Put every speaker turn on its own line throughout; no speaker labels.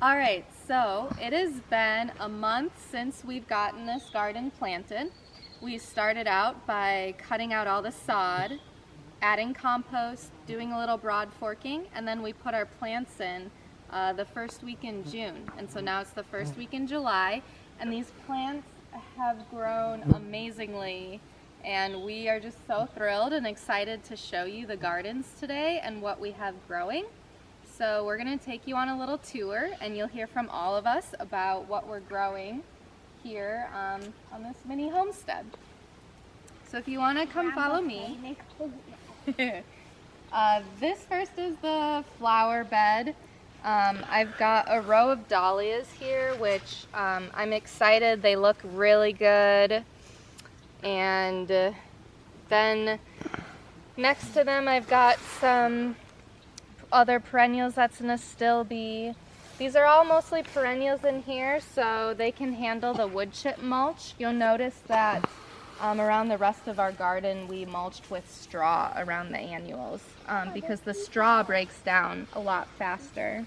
All right, so it has been a month since we've gotten this garden planted. We started out by cutting out all the sod, adding compost, doing a little broad forking, and then we put our plants in the first week in June. And so now it's the first week in July, and these plants have grown amazingly. And we are just so thrilled and excited to show you the gardens today and what we have growing. So we're going to take you on a little tour, and you'll hear from all of us about what we're growing here on this mini homestead. So if you want to come follow me. This first is the flower bed. I've got a row of dahlias here, which I'm excited. They look really good. And then next to them I've got some other perennials. That's an astilbe. These are all mostly perennials in here, so they can handle the wood chip mulch. You'll notice that around the rest of our garden we mulched with straw around the annuals because the straw breaks down a lot faster.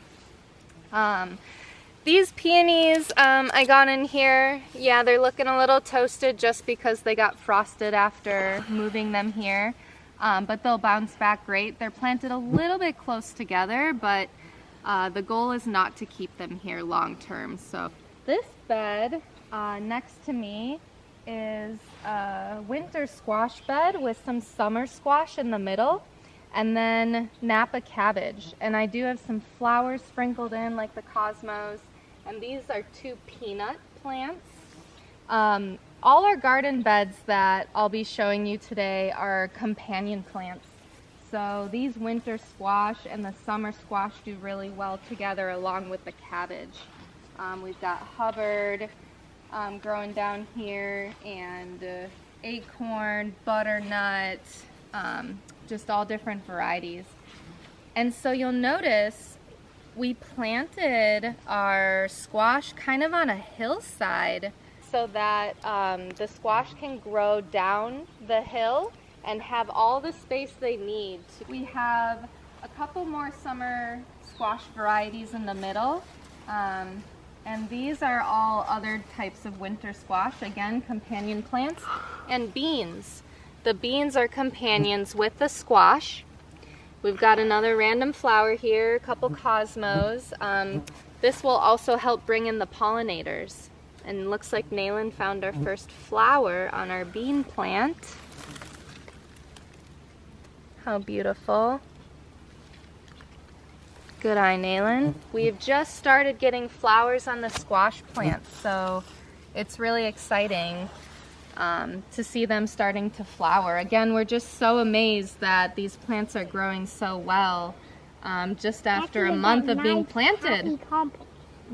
These peonies I got in here, yeah, they're looking a little toasted just because they got frosted after moving them here. But they'll bounce back great. They're planted a little bit close together, but the goal is not to keep them here long term. So this bed next to me is a winter squash bed with some summer squash in the middle, and then Napa cabbage. And I do have some flowers sprinkled in like the cosmos, and these are 2 peanut plants. All our garden beds that I'll be showing you today are companion plants. So these winter squash and the summer squash do really well together along with the cabbage. We've got Hubbard growing down here, and acorn, butternut, just all different varieties. And so you'll notice we planted our squash kind of on a hillside, so that the squash can grow down the hill and have all the space they need. We have a couple more summer squash varieties in the middle, and these are all other types of winter squash, again, companion plants. And beans. The beans are companions with the squash. We've got another random flower here, a couple cosmos. This will also help bring in the pollinators. And it looks like Nalin found our first flower on our bean plant. How beautiful. Good eye, Nalin. We've just started getting flowers on the squash plants, so it's really exciting to see them starting to flower. Again, we're just so amazed that these plants are growing so well just after a month of being planted.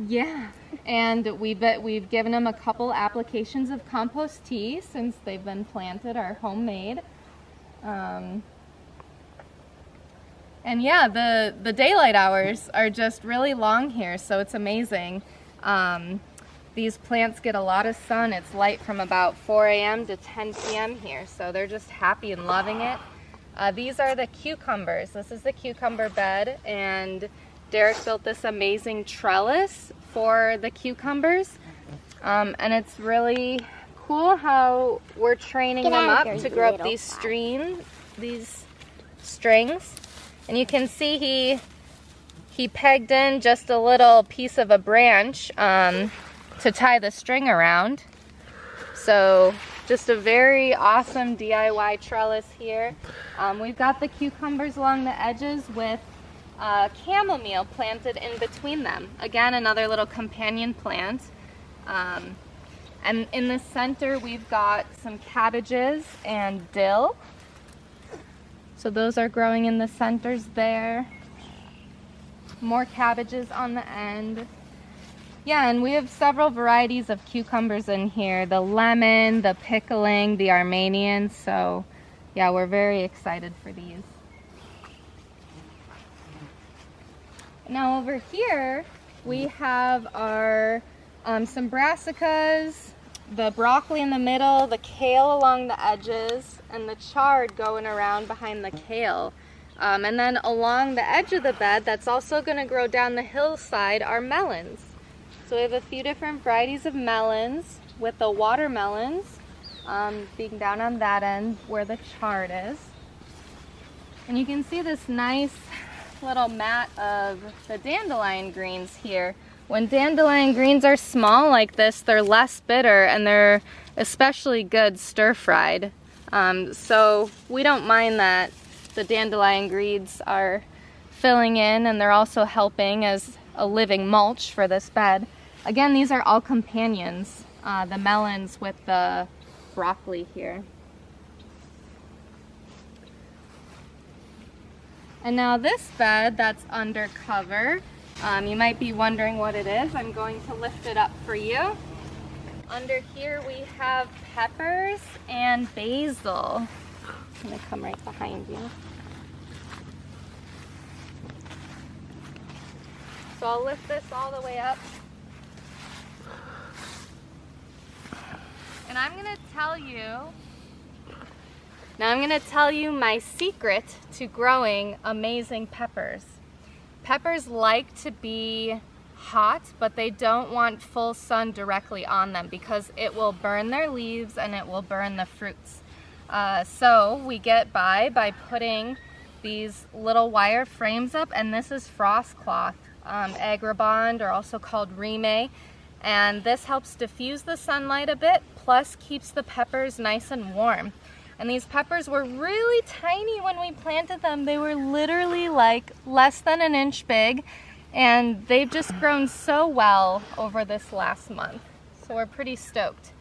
Yeah, and we've given them a couple applications of compost tea since they've been planted, our homemade. And yeah, the daylight hours are just really long here, so it's amazing. These plants get a lot of sun. It's light from about 4 a.m. to 10 p.m. here, so they're just happy and loving it. These are the cucumbers. This is the cucumber bed, and Derek built this amazing trellis for the cucumbers, and it's really cool how we're training them up to grow up these strings. And you can see he pegged in just a little piece of a branch to tie the string around. So just a very awesome DIY trellis here. We've got the cucumbers along the edges with chamomile planted in between them. Again, another little companion plant. And in the center we've got some cabbages and dill. So those are growing in the centers there. More cabbages on the end. Yeah, and we have several varieties of cucumbers in here. The lemon, the pickling, the Armenian. So yeah, we're very excited for these. Now over here we have our some brassicas, the broccoli in the middle, the kale along the edges, and the chard going around behind the kale. And then along the edge of the bed, that's also going to grow down the hillside, are melons. So we have a few different varieties of melons, with the watermelons being down on that end where the chard is. And you can see this nice little mat of the dandelion greens here. When dandelion greens are small like this, they're less bitter and they're especially good stir-fried. So we don't mind that the dandelion greens are filling in, and they're also helping as a living mulch for this bed. Again, these are all companions, the melons with the broccoli here. And now this bed that's under cover, you might be wondering what it is. I'm going to lift it up for you. Under here we have peppers and basil. I'm going to come right behind you. So I'll lift this all the way up. And I'm going to tell you my secret to growing amazing peppers. Peppers like to be hot, but they don't want full sun directly on them because it will burn their leaves and it will burn the fruits. So we get by putting these little wire frames up, and this is frost cloth, Agribond, or also called Rime. And this helps diffuse the sunlight a bit, plus keeps the peppers nice and warm. And these peppers were really tiny when we planted them. They were literally like less than an inch big, and they've just grown so well over this last month. So we're pretty stoked.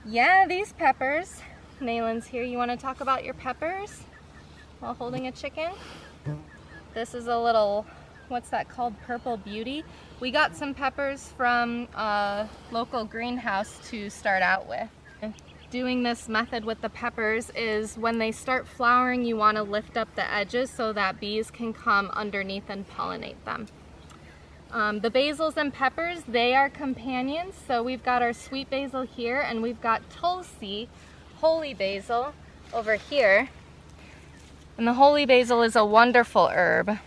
Yeah, these peppers. Nalin's here. You want to talk about your peppers while holding a chicken? This is a little, what's that called? Purple Beauty. We got some peppers from a local greenhouse to start out with. Doing this method with the peppers is when they start flowering, you want to lift up the edges so that bees can come underneath and pollinate them. The basils and peppers, they are companions. So we've got our sweet basil here, and we've got tulsi, holy basil, over here. And the holy basil is a wonderful herb.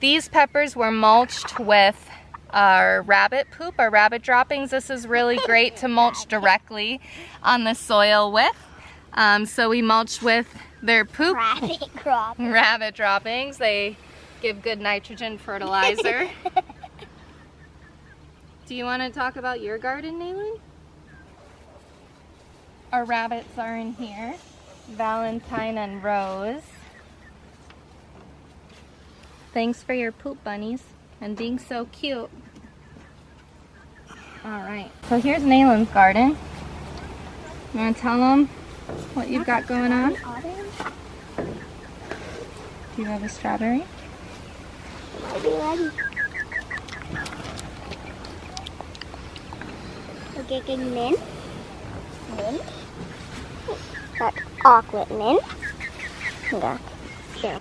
These peppers were mulched with our rabbit poop, our rabbit droppings. This is really great to mulch directly on the soil with. So we mulch with their poop. Rabbit droppings. They give good nitrogen fertilizer. Do you want to talk about your garden, Nalin? Our rabbits are in here. Valentine and Rose. Thanks for your poop, bunnies, and being so cute. Alright, so here's Nalin's garden. You want to tell them what you've got going on? Do you have a strawberry?
Ready. We're getting mint. Got chocolate mint. Got here.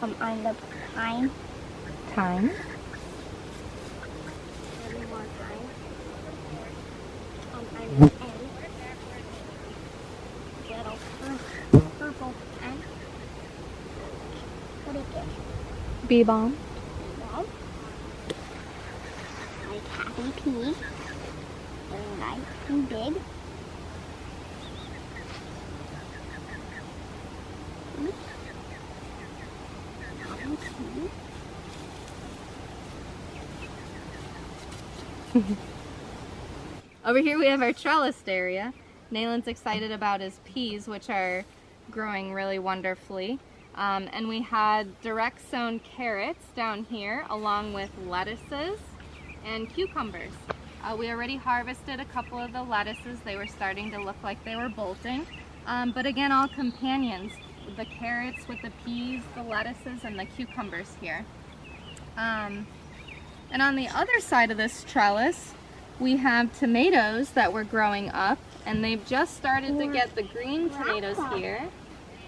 On the pine.
Thyme.
More thyme. On the end. Little purple and what do you get?
Bee balm.
Well, like happy pea. Very nice and big.
Over here we have our trellised area. Nalin's excited about his peas, which are growing really wonderfully. And we had direct sown carrots down here, along with lettuces and cucumbers. We already harvested a couple of the lettuces. They were starting to look like they were bolting. But again, all companions. The carrots with the peas, the lettuces, and the cucumbers here. And on the other side of this trellis, we have tomatoes that were growing up, and they've just started to get the green tomatoes here.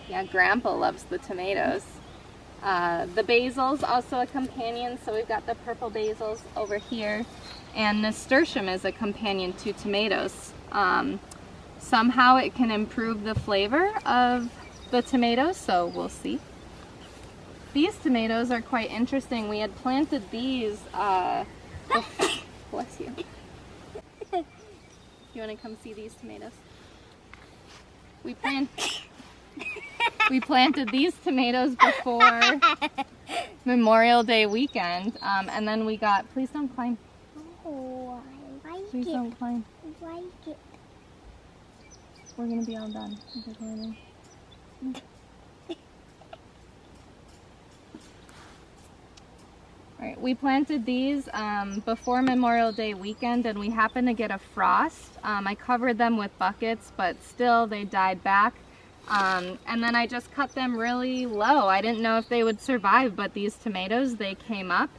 Yeah, Grandpa loves the tomatoes. The basil's also a companion, so we've got the purple basils over here, and nasturtium is a companion to tomatoes. Somehow it can improve the flavor of the tomatoes, so we'll see. These tomatoes are quite interesting. We had planted these, bless you. You want to come see these tomatoes? We planted these tomatoes before Memorial Day weekend, and then we got, please don't climb.
Oh, I like
Please
it.
don't climb.
I like it.
We're gonna be all done. Alright, we planted these before Memorial Day weekend, and we happened to get a frost. I covered them with buckets, but still they died back. And then I just cut them really low. I didn't know if they would survive, but these tomatoes, they came up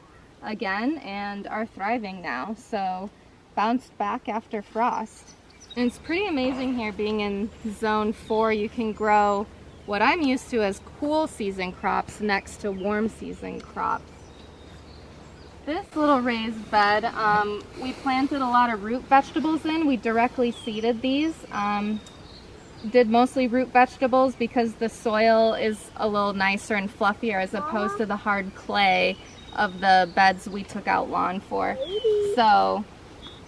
again and are thriving now. So bounced back after frost. And it's pretty amazing here being in zone 4. You can grow what I'm used to as cool season crops next to warm season crops. This little raised bed, we planted a lot of root vegetables in. We directly seeded these. Did mostly root vegetables because the soil is a little nicer and fluffier as opposed to the hard clay of the beds we took out lawn for. So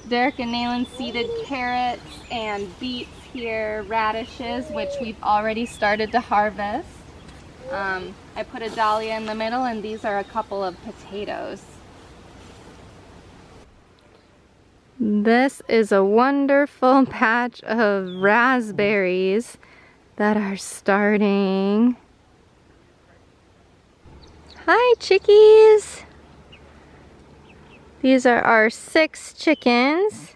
Derek and Nalin seeded carrots and beets here, radishes, which we've already started to harvest. I put a dahlia in the middle, and these are a couple of potatoes. This is a wonderful patch of raspberries that are starting. Hi, chickies! These are our 6 chickens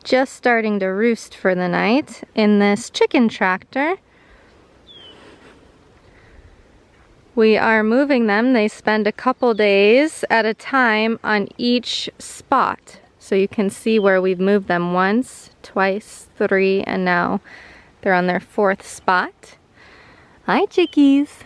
just starting to roost for the night in this chicken tractor. We are moving them. They spend a couple days at a time on each spot. So you can see where we've moved them once, twice, 3, and now they're on their 4th spot. Hi, chickies.